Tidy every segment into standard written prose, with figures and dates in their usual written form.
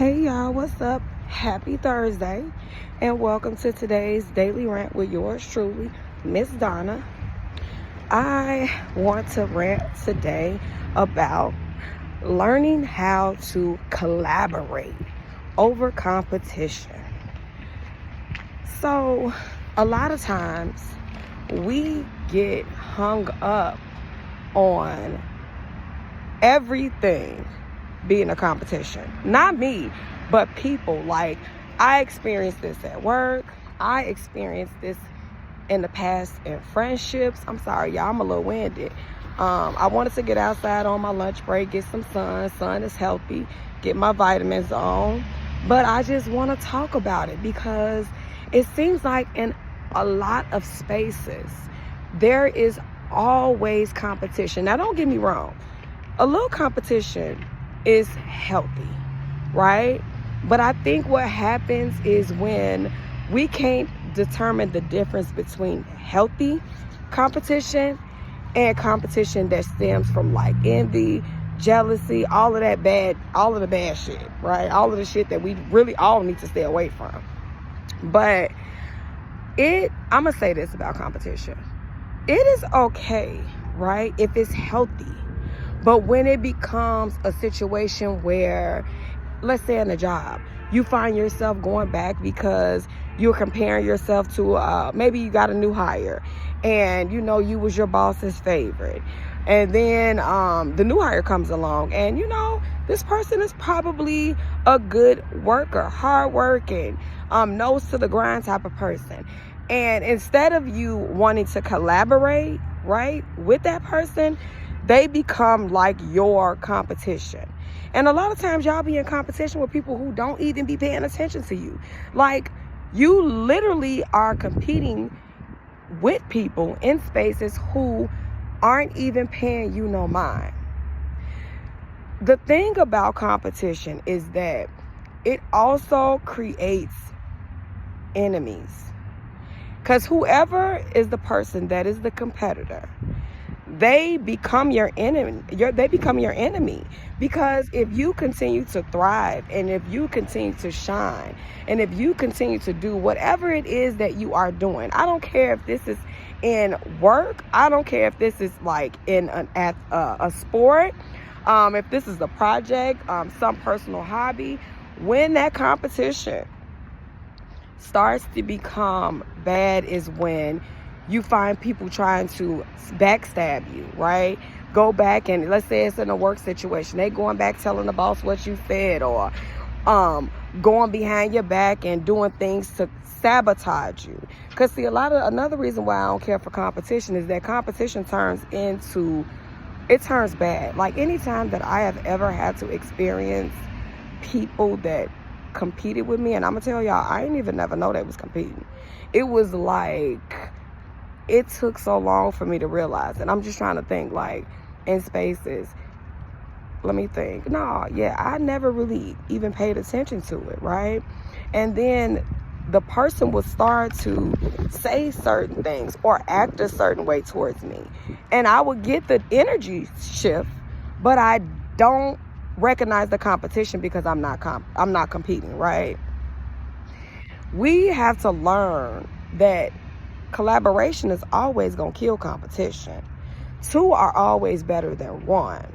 Hey y'all, what's up? Happy Thursday, and welcome to today's Daily Rant with yours truly, Miss Donna. I want to rant today about learning how to collaborate over competition. So, a lot of times we get hung up on everything being a competition. Not me, but people. Like, I experienced this at work. I experienced this in the past in friendships. I'm sorry, y'all, I'm a little winded. I wanted to get outside on my lunch break, get some sun. Sun is healthy, get my vitamins on. But I just want to talk about it because it seems like in a lot of spaces, there is always competition. Now, don't get me wrong. A little competition is healthy, right? But I think what happens is when we can't determine the difference between healthy competition and competition that stems from like envy, jealousy, all of the bad shit, right? All of the shit that we really all need to stay away from. But I'm gonna say this about competition. It is okay, right, if it's healthy. But when it becomes a situation where, let's say in a job, you find yourself going back because you're comparing yourself to, maybe you got a new hire and you know you was your boss's favorite. And then the new hire comes along and you know this person is probably a good worker, hardworking, nose to the grind type of person. And instead of you wanting to collaborate, right, with that person, they become like your competition. And a lot of times y'all be in competition with people who don't even be paying attention to you. Like, you literally are competing with people in spaces who aren't even paying you no mind. The thing about competition is that it also creates enemies. Because whoever is the person that is the competitor, they become your enemy. They become your enemy because if you continue to thrive and if you continue to shine and if you continue to do whatever it is that you are doing, I don't care if this is in work, I don't care if this is like in a sport, if this is a project, some personal hobby, when that competition starts to become bad is when you find people trying to backstab you, right? Go back and let's say it's in a work situation. They going back telling the boss what you said or going behind your back and doing things to sabotage you. Because see, another reason why I don't care for competition is that competition turns bad. Like anytime that I have ever had to experience people that competed with me, and I'm gonna tell y'all, I didn't even never know they was competing. It was like, it took so long for me to realize, and I'm just trying to think like in spaces, let me think. No, yeah, I never really even paid attention to it, right? And then the person would start to say certain things or act a certain way towards me, and I would get the energy shift, but I don't recognize the competition because I'm not competing, right? We have to learn that collaboration is always going to kill competition. Two are always better than one.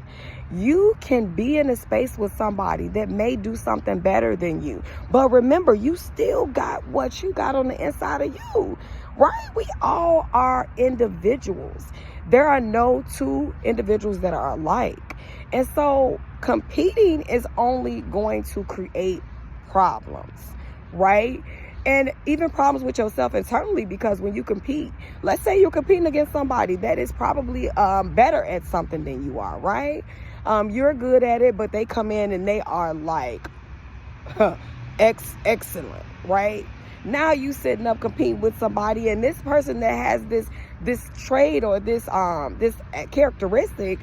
You can be in a space with somebody that may do something better than you, but remember, you still got what you got on the inside of you, right? We all are individuals. There are no two individuals that are alike. And so competing is only going to create problems, right? And even problems with yourself internally, because when you compete, let's say you're competing against somebody that is probably better at something than you are, right? You're good at it, but they come in and they are like excellent, right? Now you sitting up competing with somebody, and this person that has this trait or this characteristic,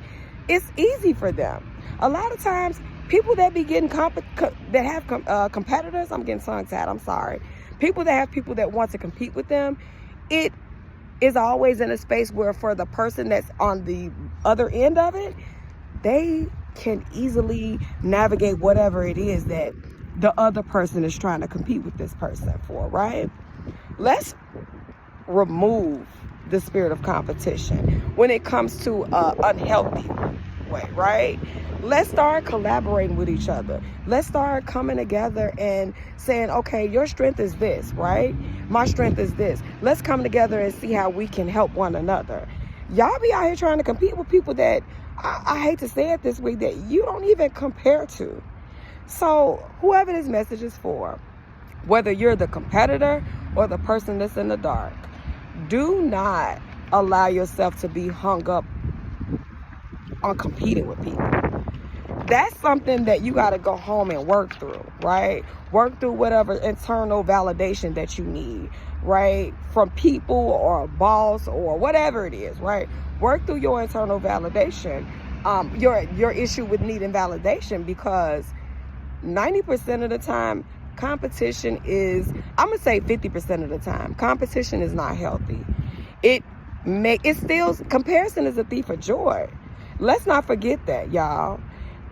it's easy for them. A lot of times, people that be getting that have competitors, I'm getting tongue-tied, I'm sorry. People that have people that want to compete with them, it is always in a space where for the person that's on the other end of it, they can easily navigate whatever it is that the other person is trying to compete with this person for, right? Let's remove the spirit of competition when it comes to unhealthy way, right? Let's start collaborating with each other. Let's start coming together and saying, okay, your strength is this, right? My strength is this. Let's come together and see how we can help one another. Y'all be out here trying to compete with people that, I hate to say it this way, that you don't even compare to. So whoever this message is for, whether you're the competitor or the person that's in the dark, do not allow yourself to be hung up on competing with people. That's something that you got to go home and work through, right? Work through whatever internal validation that you need, right? From people or a boss or whatever it is, right? Work through your internal validation, your issue with needing validation, because 90% of the time, competition is, I'm gonna say 50% of the time, competition is not healthy. Comparison is a thief of joy. Let's not forget that, y'all.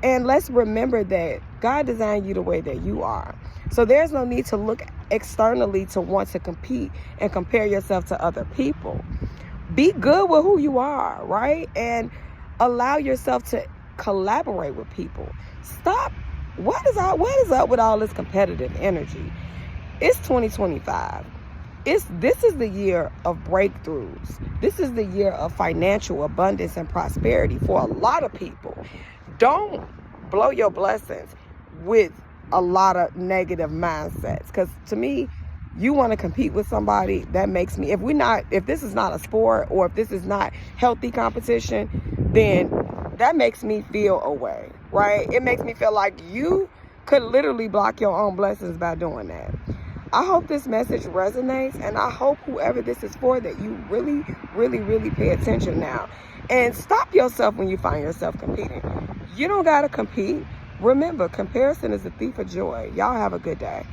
And let's remember that God designed you the way that you are. So there's no need to look externally to want to compete and compare yourself to other people. Be good with who you are, right? And allow yourself to collaborate with people. Stop. What is up with all this competitive energy? It's 2025. This is the year of breakthroughs. This is the year of financial abundance and prosperity for a lot of people. Don't blow your blessings with a lot of negative mindsets, because to me, you want to compete with somebody, that makes me, if this is not a sport, or if this is not healthy competition, then that makes me feel away, right? It makes me feel like you could literally block your own blessings by doing that. I hope this message resonates, and I hope whoever this is for, that you really, really, really pay attention now and stop yourself when you find yourself competing. You don't got to compete. Remember, comparison is a thief of joy. Y'all have a good day.